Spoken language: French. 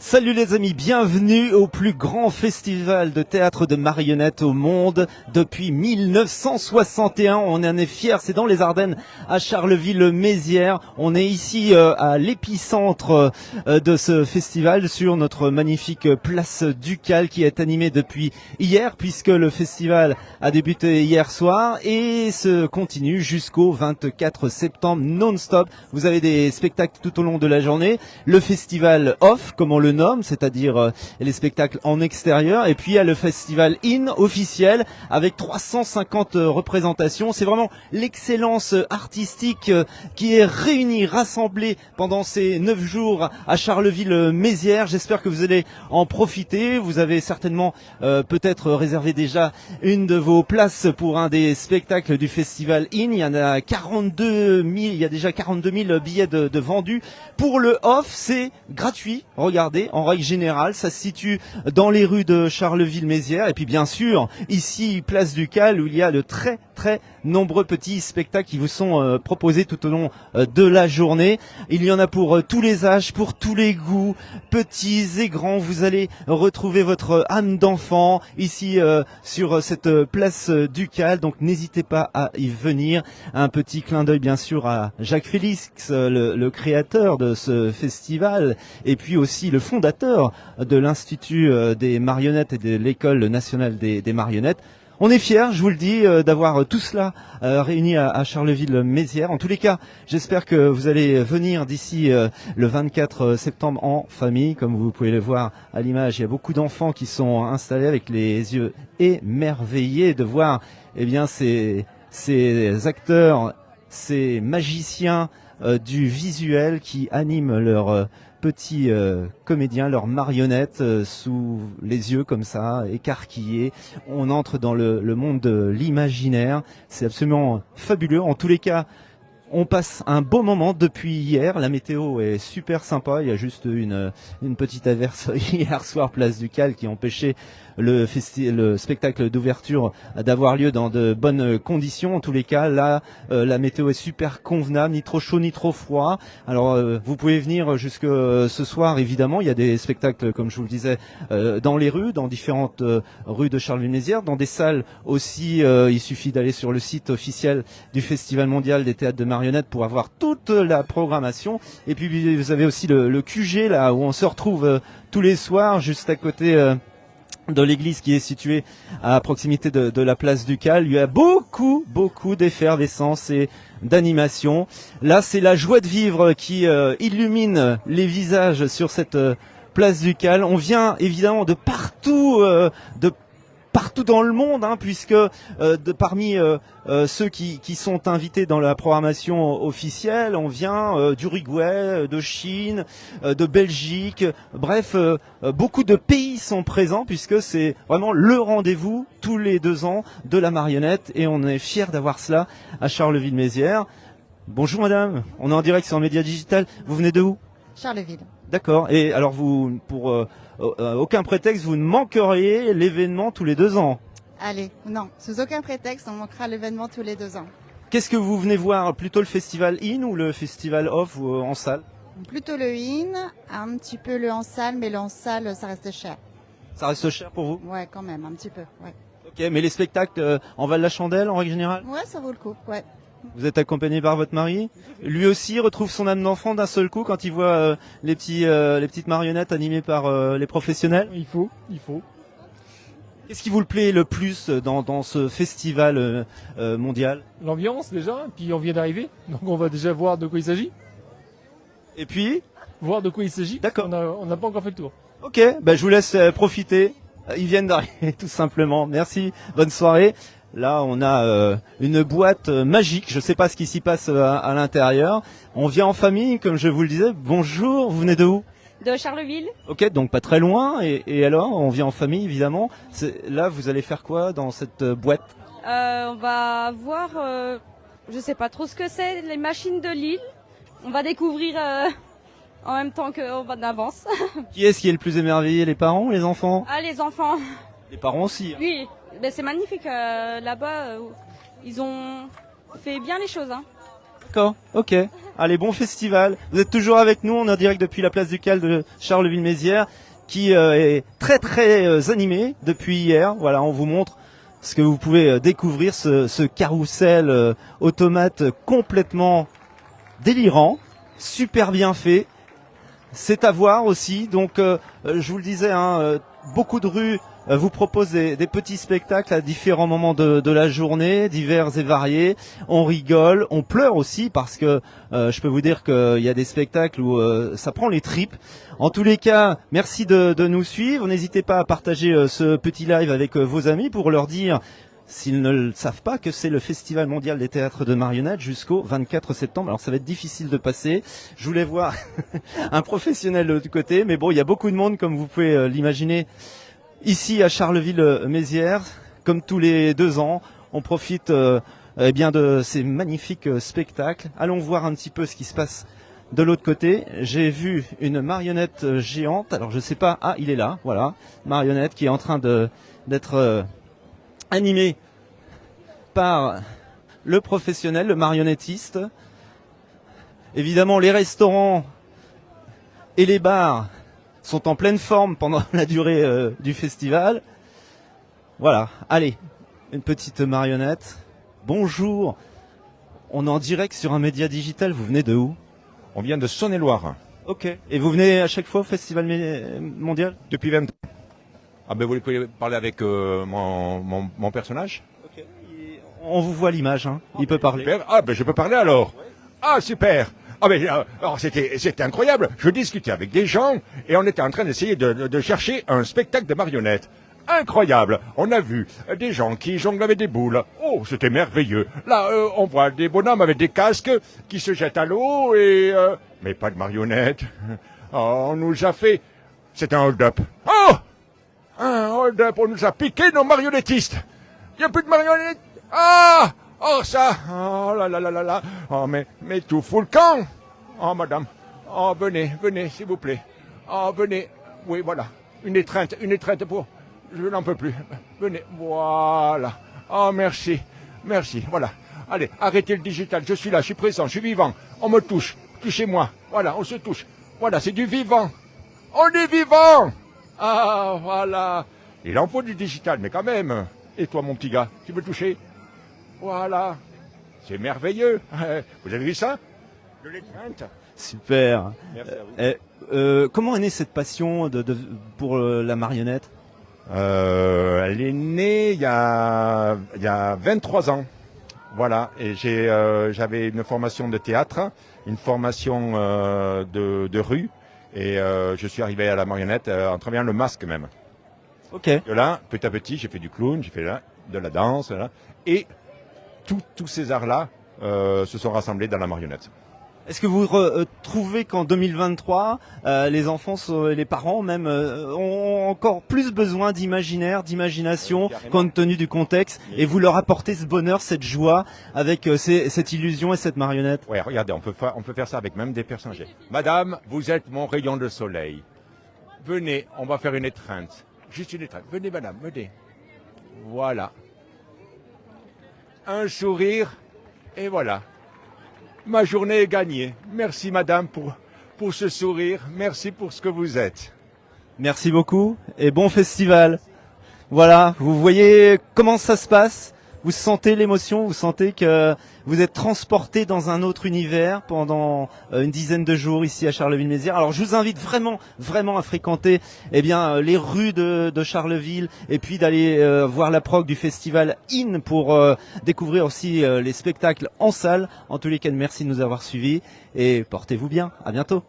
Salut les amis, bienvenue au plus grand festival de théâtre de marionnettes au monde depuis 1961. On en est fiers, c'est dans les Ardennes à Charleville-Mézières. On est ici à l'épicentre de ce festival sur notre magnifique place Ducale qui est animée depuis hier puisque le festival a débuté hier soir et se continue jusqu'au 24 septembre non-stop. Vous avez des spectacles tout au long de la journée. Le festival off, comme on le nomme, c'est-à-dire les spectacles en extérieur, et puis il y a le festival in officiel avec 350 représentations. C'est vraiment l'excellence artistique qui est réunie, rassemblée pendant ces 9 jours à Charleville-Mézières. J'espère que vous allez en profiter. Vous avez certainement peut-être réservé déjà une de vos places pour un des spectacles du festival in. Il y en a 42 000, il y a déjà 42 000 billets de vendus. Pour le off, c'est gratuit. Regardez, en règle générale, ça se situe dans les rues de Charleville-Mézières. Et puis bien sûr, ici, place Ducale, où il y a de très nombreux petits spectacles qui vous sont proposés tout au long de la journée. Il y en a pour tous les âges, pour tous les goûts, petits et grands. Vous allez retrouver votre âme d'enfant ici sur cette place Ducale. Donc n'hésitez pas à y venir. Un petit clin d'œil bien sûr à Jacques Félix, le créateur de ce festival, et puis aussi le fondateur de l'Institut des marionnettes et de l'École nationale des marionnettes. On est fiers, je vous le dis, d'avoir tout cela réuni à Charleville-Mézières. En tous les cas, j'espère que vous allez venir d'ici le 24 septembre en famille. Comme vous pouvez le voir à l'image, il y a beaucoup d'enfants qui sont installés avec les yeux émerveillés de voir ces acteurs, ces magiciens du visuel qui animent leurs petits comédiens, leurs marionnettes sous les yeux comme ça, écarquillés. On entre dans le monde de l'imaginaire. C'est absolument fabuleux. En tous les cas, on passe un beau moment depuis hier. La météo est super sympa. Il y a juste une petite averse hier soir, place Ducale, qui empêchait le spectacle d'ouverture d'avoir lieu dans de bonnes conditions. En tous les cas, là, la météo est super convenable, ni trop chaud ni trop froid. Alors, vous pouvez venir jusque ce soir, évidemment. Il y a des spectacles, comme je vous le disais, dans les rues, dans différentes rues de Charleville-Mézières, dans des salles aussi. Il suffit d'aller sur le site officiel du Festival mondial des théâtres de marionnettes pour avoir toute la programmation. Et puis, vous avez aussi le QG, là, où on se retrouve tous les soirs, juste à côté de l'église qui est située à proximité de la place Ducale. Il y a beaucoup d'effervescence et d'animation. Là, c'est la joie de vivre qui illumine les visages sur cette place Ducale. On vient évidemment de partout dans le monde, puisque parmi ceux qui sont invités dans la programmation officielle, on vient d'Uruguay, de Chine, de Belgique, bref, beaucoup de pays sont présents puisque c'est vraiment le rendez-vous tous les 2 ans de la marionnette et on est fiers d'avoir cela à Charleville-Mézières. Bonjour madame, on est en direct sur Média Digital, vous venez de où? Charleville. D'accord, et alors vous, pour aucun prétexte, vous ne manqueriez l'événement tous les 2 ans? Allez, non, sous aucun prétexte, on manquera l'événement tous les 2 ans. Qu'est-ce que vous venez voir? Plutôt le festival in ou le festival off ou en salle? Plutôt le in, un petit peu le en salle, mais le en salle, ça reste cher. Ça reste cher pour vous? Ouais, quand même, un petit peu, ouais. Ok, mais les spectacles en Val la Chandelle en règle générale? Ouais, ça vaut le coup, ouais. Vous êtes accompagné par votre mari? Lui aussi retrouve son âme d'enfant d'un seul coup quand il voit les petites marionnettes animées par les professionnels? Il faut. Qu'est-ce qui vous plaît le plus dans ce festival mondial? L'ambiance déjà, puis on vient d'arriver, donc on va déjà voir de quoi il s'agit. Et puis? Voir de quoi il s'agit. D'accord. On n'a pas encore fait le tour. Ok, je vous laisse profiter. Ils viennent d'arriver tout simplement. Merci, bonne soirée. Là, on a une boîte magique. Je ne sais pas ce qui s'y passe à l'intérieur. On vient en famille, comme je vous le disais. Bonjour, vous venez de où? De Charleville. Ok, donc pas très loin. Et alors, on vient en famille, évidemment. Là, vous allez faire quoi dans cette boîte? On va voir, je sais pas trop ce que c'est, les machines de Lille. On va découvrir en même temps qu'on va d'avance. Qui est-ce qui est le plus émerveillé, les parents ou les enfants? Ah, les enfants. Les parents aussi. Oui, ben, c'est magnifique. Là-bas, ils ont fait bien les choses. D'accord, ok. Allez, bon festival. Vous êtes toujours avec nous, on est en direct depuis la place du Cal de Charleville-Mézières, qui est très animé depuis hier. Voilà, on vous montre ce que vous pouvez découvrir, ce carrousel automate complètement délirant, super bien fait. C'est à voir aussi. Donc, je vous le disais, beaucoup de rues vous proposent des petits spectacles à différents moments de la journée, divers et variés. On rigole, on pleure aussi parce que je peux vous dire qu'il y a des spectacles où ça prend les tripes. En tous les cas, merci de nous suivre. N'hésitez pas à partager ce petit live avec vos amis pour leur dire, s'ils ne le savent pas, que c'est le Festival mondial des théâtres de marionnettes jusqu'au 24 septembre. Alors ça va être difficile de passer. Je voulais voir un professionnel de l'autre côté, mais bon, il y a beaucoup de monde, comme vous pouvez l'imaginer, ici à Charleville-Mézières. Comme tous les 2 ans, on profite bien de ces magnifiques spectacles. Allons voir un petit peu ce qui se passe de l'autre côté. J'ai vu une marionnette géante. Alors je sais pas, il est là, voilà, marionnette qui est en train d'être animé par le professionnel, le marionnettiste. Évidemment, les restaurants et les bars sont en pleine forme pendant la durée du festival. Voilà, allez, une petite marionnette. Bonjour, on est en direct sur un média digital, vous venez de où? On vient de Saône-et-Loire. Ok, et vous venez à chaque fois au Festival mondial? Depuis 20 ans. Ah ben vous pouvez parler avec mon personnage? Ok, on vous voit l'image, il peut parler. Super. Ah ben je peux parler alors. Ah super. Ah ben alors c'était incroyable. Je discutais avec des gens et on était en train d'essayer de chercher un spectacle de marionnettes. Incroyable. On a vu des gens qui jonglent avec des boules. Oh, c'était merveilleux. Là, on voit des bonhommes avec des casques qui se jettent à l'eau et mais pas de marionnettes. Oh, on nous a fait. C'est un hold-up. Oh, un hold-up. On nous a piqué nos marionnettistes. Il n'y a plus de marionnettes. Ah. Oh ça, oh là là là là là, oh mais tout fout le camp. Oh madame, oh venez, s'il vous plaît. Oh venez, oui voilà, une étreinte pour, je n'en peux plus. Venez, voilà. Oh merci, voilà. Allez, arrêtez le digital, je suis là, je suis présent, je suis vivant. On me touche, touchez-moi, voilà, on se touche. Voilà, c'est du vivant. On est vivant. Ah voilà. Il en faut du digital, mais quand même. Et toi mon petit gars, tu veux toucher? Voilà, c'est merveilleux. Vous avez vu ça? De l'étreinte. Super. Merci à vous. Comment est née cette passion pour la marionnette? Elle est née il y a 23 ans. Voilà, et j'avais une formation de théâtre, une formation de rue, et je suis arrivé à la marionnette en travaillant le masque même. Ok. De là, petit à petit, j'ai fait du clown, j'ai fait de la danse, et tous ces arts-là se sont rassemblés dans la marionnette. Est-ce que vous trouvez qu'en 2023, les enfants, les parents même, ont encore plus besoin d'imaginaire, d'imagination, compte tenu du contexte, et vous leur apportez ce bonheur, cette joie, avec cette illusion et cette marionnette? Ouais, regardez, on peut faire ça avec même des personnes âgées. Madame, vous êtes mon rayon de soleil. Venez, on va faire une étreinte. Juste une étreinte. Venez, madame, venez. Voilà. Un sourire, et voilà. Ma journée est gagnée. Merci madame pour ce sourire. Merci pour ce que vous êtes. Merci beaucoup et bon festival. Voilà, vous voyez comment ça se passe. Vous sentez l'émotion, vous sentez que vous êtes transporté dans un autre univers pendant une dizaine de jours ici à Charleville-Mézières. Alors je vous invite vraiment à fréquenter les rues de Charleville et puis d'aller voir la prog du festival IN pour découvrir aussi les spectacles en salle. En tous les cas, merci de nous avoir suivis et portez-vous bien. À bientôt.